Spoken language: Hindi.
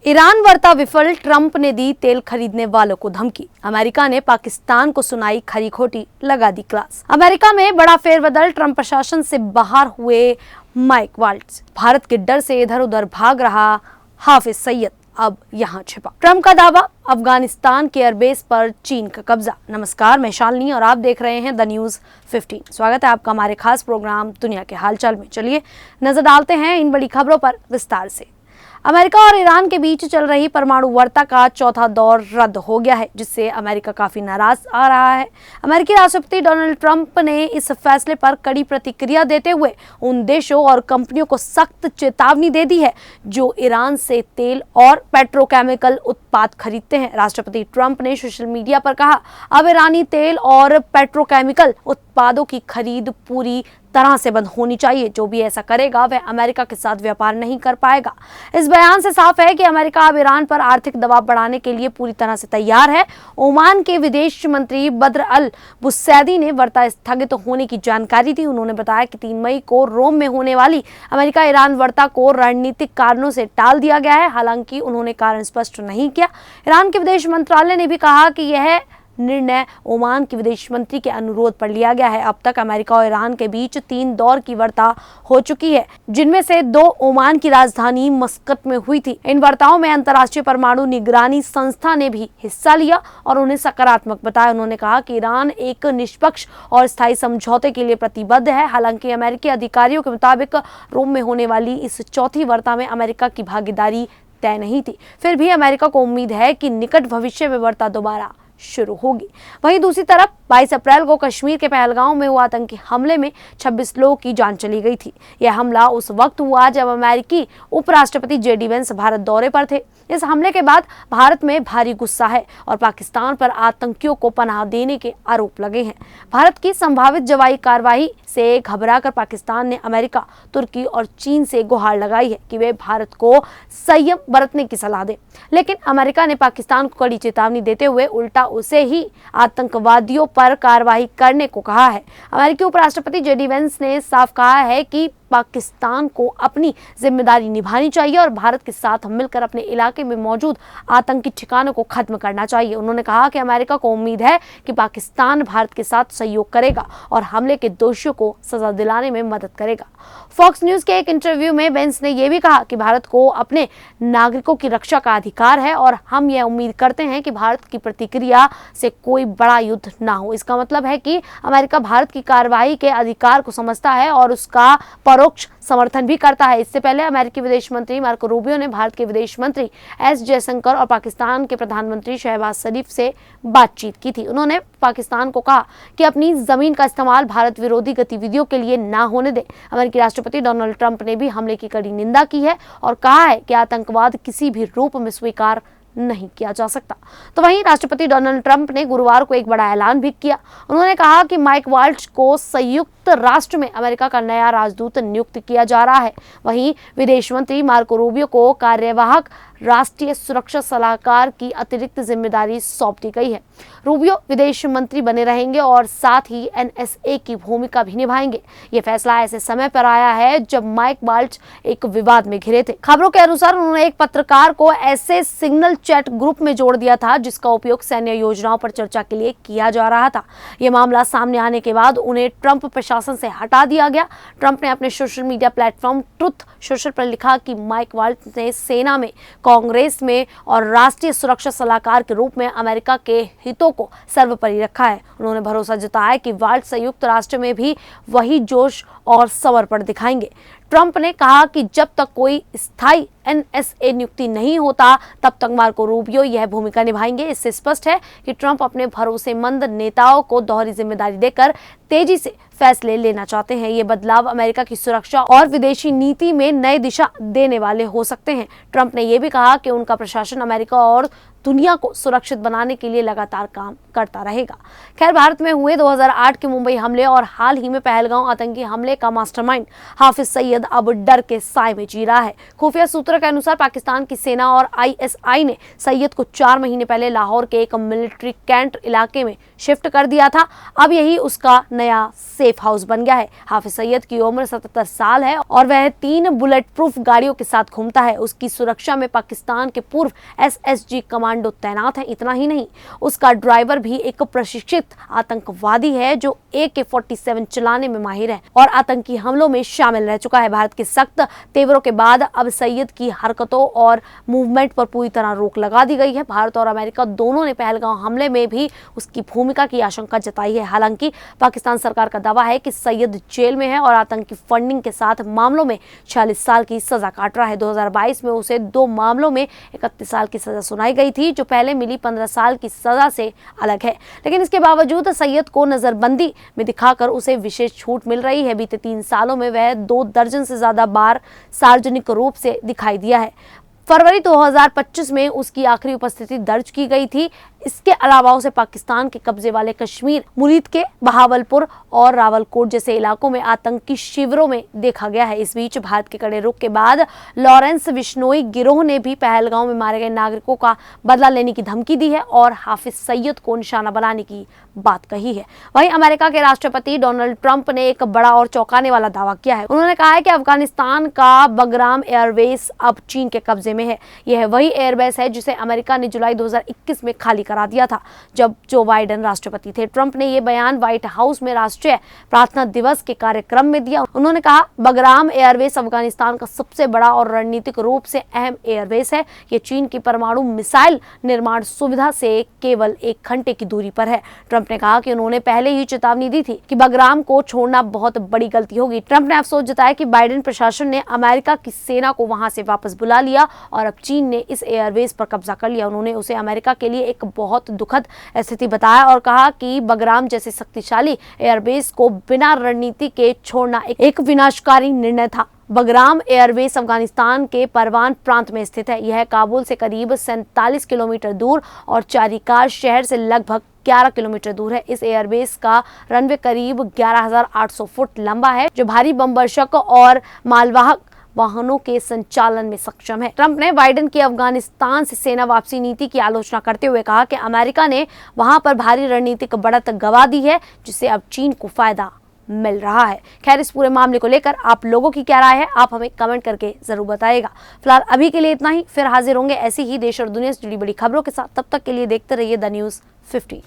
ईरान वार्ता विफल, ट्रंप ने दी तेल खरीदने वालों को धमकी। अमेरिका ने पाकिस्तान को सुनाई खरी खोटी, लगा दी क्लास। अमेरिका में बड़ा फेरबदल, ट्रंप प्रशासन से बाहर हुए माइक वाल्ट्ज। भारत के डर से इधर उधर भाग रहा हाफिज सईद अब यहाँ छिपा। ट्रंप का दावा, अफगानिस्तान के एयरबेस पर चीन का कब्जा। नमस्कार, मैं शालिनी और आप देख रहे हैं द न्यूज 15। स्वागत है आपका हमारे खास प्रोग्राम दुनिया के हालचाल में। चलिए नजर डालते हैं इन बड़ी खबरों पर विस्तार से। अमेरिका और ईरान के बीच चल रही परमाणु वार्ता का चौथा दौर रद्द हो गया है, जिससे अमेरिका काफी नाराज आ रहा है। अमेरिकी राष्ट्रपति डोनाल्ड ट्रंप ने इस फैसले पर कड़ी प्रतिक्रिया देते हुए उन देशों और कंपनियों को सख्त चेतावनी दे दी है जो ईरान से तेल और पेट्रोकेमिकल उत्पाद खरीदते हैं। राष्ट्रपति ट्रंप ने सोशल मीडिया पर कहा, अब ईरानी तेल और पेट्रोकेमिकल उत्पादों की खरीद पूरी तरह से बंद होनी चाहिए। जो भी ऐसा करेगा वह अमेरिका के साथ व्यापार नहीं कर पाएगा। इस बयान से साफ है कि अमेरिका अब ईरान पर आर्थिक दबाव बढ़ाने के लिए पूरी तरह से तैयार है। ओमान के विदेश मंत्री बद्र अल बुसैदी ने वार्ता स्थगित होने की जानकारी दी। उन्होंने बताया कि 3 मई को रोम में होने वाली अमेरिका ईरान वार्ता को रणनीतिक कारणों से टाल दिया गया है। हालांकि उन्होंने कारण स्पष्ट नहीं किया। ईरान के विदेश मंत्रालय ने भी कहा कि यह निर्णय ओमान के विदेश मंत्री के अनुरोध पर लिया गया है। अब तक अमेरिका और ईरान के बीच 3 दौर की वार्ता हो चुकी है, जिनमें से 2 ओमान की राजधानी मस्कत में हुई थी। इन वार्ताओं में अंतर्राष्ट्रीय परमाणु निगरानी संस्था ने भी हिस्सा लिया और उन्हें सकारात्मक बताया। उन्होंने कहा कि ईरान एक निष्पक्ष और स्थायी समझौते के लिए प्रतिबद्ध है। हालांकि अमेरिकी अधिकारियों के मुताबिक रोम में होने वाली इस चौथी वार्ता में अमेरिका की भागीदारी तय नहीं थी। फिर भी अमेरिका को उम्मीद है कि निकट भविष्य में वार्ता दोबारा शुरू होगी। वहीं दूसरी तरफ 22 अप्रैल को कश्मीर के पहलगांव में हुआ आतंकी हमले में 26 लोगों की जान चली गई थी। यह हमला उस वक्त हुआ जब अमेरिकी उपराष्ट्रपति जेडी वेंस भारत दौरे पर थे। इस हमले के बाद भारत में भारी गुस्सा है और पाकिस्तान पर आतंकियों को पनाह देने के आरोप लगे हैं। भारत की संभावित जवाई कार्रवाई से घबराकर पाकिस्तान ने अमेरिका, तुर्की और चीन से गुहार लगाई है कि वे भारत को संयम बरतने की सलाह दें। लेकिन अमेरिका ने पाकिस्तान को कड़ी चेतावनी देते हुए उल्टा उसे ही आतंकवादियों पर कार्रवाई करने को कहा है। अमेरिकी उपराष्ट्रपति जेडी वेंस ने साफ कहा है कि पाकिस्तान को अपनी जिम्मेदारी निभानी चाहिए और भारत के साथ मिलकर अपने इलाके में मौजूद आतंकी ठिकानों को खत्म करना चाहिए। उन्होंने कहा कि अमेरिका को उम्मीद है कि पाकिस्तान भारत के साथ सहयोग करेगा और हमले के दोषियों को सजा दिलाने में मदद करेगा। फॉक्स न्यूज के एक इंटरव्यू में वेंस ने यह भी कहा कि भारत को अपने नागरिकों की रक्षा का अधिकार है और हम यह उम्मीद करते हैं कि भारत की प्रतिक्रिया से कोई बड़ा युद्ध ना हो। इसका मतलब है कि अमेरिका भारत की कार्रवाई के अधिकार को समझता है और उसका परोक्ष समर्थन भी करता है। इससे पहले अमेरिकी विदेश मंत्री मार्को रूबियो ने भारत के विदेश मंत्री एस जयशंकर और पाकिस्तान के प्रधानमंत्री शहबाज शरीफ से बातचीत की थी। उन्होंने पाकिस्तान को कहा कि अपनी जमीन का इस्तेमाल भारत विरोधी गतिविधियों के लिए ना होने दे। अमेरिकी राष्ट्रपति डोनाल्ड ट्रंप ने भी हमले की कड़ी निंदा की है और कहा है कि आतंकवाद किसी भी रूप में स्वीकार नहीं किया जा सकता। तो वहीं राष्ट्रपति डोनाल्ड ट्रंप ने गुरुवार को एक बड़ा ऐलान भी किया। उन्होंने कहा कि माइक वाल्ट्ज को संयुक्त राष्ट्र में अमेरिका का नया राजदूत नियुक्त किया जा रहा है। वहीं विदेश मंत्री मार्को रूबियो को कार्यवाहक राष्ट्रीय सुरक्षा सलाहकार की अतिरिक्त जिम्मेदारी सौंप दी गई है। रूबियो विदेश मंत्री बने रहेंगे और साथ ही एनएसए की भूमिका भी निभाएंगे। ये फैसला ऐसे समय पर आया है जब माइक वाल्ट्ज एक विवाद में घिरे थे। खबरों के अनुसार उन्होंने एक पत्रकार को ऐसे सिग्नल चैट ग्रुप में जोड़ दिया था जिसका उपयोग सैन्य योजनाओं पर चर्चा के लिए किया जा रहा था। यह मामला सामने आने के बाद उन्हें ट्रंप प्रशासन से हटा दिया गया। ट्रंप ने अपने social media platform truth social पर लिखा कि माइक वाल्ट्ज ने सेना में, कांग्रेस में और राष्ट्रीय सुरक्षा सलाहकार के रूप में अमेरिका के हितों को सर्वोपरि रखा है। उन्होंने भरोसा जताया कि वाल्ट्ज संयुक्त राष्ट्र में भी वही जोश और समर्पण दिखाएंगे। ट्रंप ने कहा कि जब तक कोई स्थायी एनएसए नियुक्ति नहीं होता तब तक मार्को रूबियो यह भूमिका निभाएंगे। इससे स्पष्ट है कि ट्रंप अपने भरोसेमंद नेताओं को दोहरी जिम्मेदारी देकर तेजी से फैसले लेना चाहते हैं। ये बदलाव अमेरिका की सुरक्षा और विदेशी नीति में नई दिशा देने वाले हो सकते हैं। ट्रंप ने यह भी कहा कि उनका प्रशासन अमेरिका और दुनिया को सुरक्षित बनाने के लिए लगातार काम करता रहेगा। खैर, भारत में हुए 2008 के मुंबई हमले और हाल ही में पहलगांव आतंकी हमले का मास्टरमाइंड हाफिज सईद अब डर के साए में जी रहा है। खुफिया सूत्रों के अनुसार पाकिस्तान की सेना और ISI ने सईद को 4 महीने पहले लाहौर के एक मिलिट्री कैंट इलाके में शिफ्ट कर दिया था। अब यही उसका नया सेफ हाउस बन गया है। हाफिज सईद की उम्र 77 साल है और वह 3 बुलेट प्रूफ गाड़ियों के साथ घूमता है। उसकी सुरक्षा में पाकिस्तान के पूर्व SSG कमांडो तैनात हैं। इतना ही नहीं, उसका ड्राइवर भी एक प्रशिक्षित आतंकवादी है जो AK-47 चलाने में माहिर है और आतंकी हमलों में शामिल रह चुका है। भारत के सख्त तेवरों के बाद अब सईद की हरकतों और मूवमेंट पर पूरी तरह रोक लगा दी गई है। भारत और अमेरिका दोनों ने पहलगांव हमले में भी उसकी भूमिका की आशंका जताई है। हालांकि पाकिस्तान सरकार का दावा है कि सईद जेल में है और आतंकी फंडिंग के साथ मामलों में 46 साल की सजा काट रहा है। 2022 में उसे 2 मामलों में 31 साल की सजा सुनाई गई थी, जो पहले मिली 15 साल की सजा से अलग है। लेकिन इसके बावजूद सईद को नजरबंदी में दिखाकर उसे विशेष छूट मिल रही है। बीते 3 सालों में वह 2 दर्जन से ज्यादा बार सार्वजनिक रूप से दिखाई दिया है। फरवरी 2025 में उसकी आखिरी उपस्थिति दर्ज की गई थी। इसके अलावा उसे पाकिस्तान के कब्जे वाले कश्मीर, मुरीद के बहावलपुर और रावलकोट जैसे इलाकों में आतंकी शिविरों में देखा गया है। इस बीच भारत के कड़े रुख के बाद लॉरेंस बिश्नोई गिरोह ने भी पहलगांव में मारे गए नागरिकों का बदला लेने की धमकी दी है और हाफिज सईद को निशाना बनाने की बात कही है। वहीं अमेरिका के राष्ट्रपति डोनाल्ड ट्रंप ने एक बड़ा और चौंकाने वाला दावा किया है। उन्होंने कहा है कि अफगानिस्तान का बगराम एयरबेस अब चीन के कब्जे में है। यह वही एयरबेस है जिसे अमेरिका ने जुलाई 2021 में खाली करा दिया था, जब जो बाइडेन राष्ट्रपति थे। ट्रंप ने यह बयान व्हाइट हाउस में राष्ट्रीय प्रार्थना दिवस के कार्यक्रम में दिया। उन्होंने कहा, बगराम एयरबेस अफगानिस्तान का सबसे बड़ा और रणनीतिक रूप से अहम एयरबेस है। यह चीन की परमाणु मिसाइल निर्माण सुविधा से केवल 1 घंटे की दूरी पर है। ट्रंप ने कहा कि उन्होंने पहले ही चेतावनी दी थी कि बगराम को छोड़ना बहुत बड़ी गलती होगी। ट्रंप ने अफसोस जताया कि बाइडेन प्रशासन ने अमेरिका की सेना को वहां से वापस बुला लिया और अब चीन ने इस एयरबेस पर कब्जा कर लिया। उन्होंने उसे अमेरिका के लिए एक बहुत दुखद स्थिति बताया और कहा कि बगराम जैसे शक्तिशाली एयरबेस को बिना रणनीति के छोड़ना एक विनाशकारी निर्णय था। बगराम एयरबेस अफगानिस्तान के परवान प्रांत में स्थित है। यह काबुल से करीब 47 किलोमीटर दूर और चारिकार शहर से लगभग 11 किलोमीटर दूर है। इस एयरबेस का रनवे करीब 11,800 फुट लंबा है, जो भारी बमवर्षक और मालवाहक वाहनों के संचालन में सक्षम है। ट्रंप ने बाइडेन की अफगानिस्तान से सेना वापसी नीति की आलोचना करते हुए कहा कि अमेरिका ने वहां पर भारी रणनीतिक बढ़त गंवा दी है, जिससे अब चीन को फायदा मिल रहा है। खैर, इस पूरे मामले को लेकर आप लोगों की क्या राय है, आप हमें कमेंट करके जरूर बताइएगा। फिलहाल अभी के लिए इतना ही, फिर हाजिर होंगे ऐसी ही देश और दुनिया से जुड़ी बड़ी खबरों के साथ। तब तक के लिए देखते रहिए द न्यूज़ 50।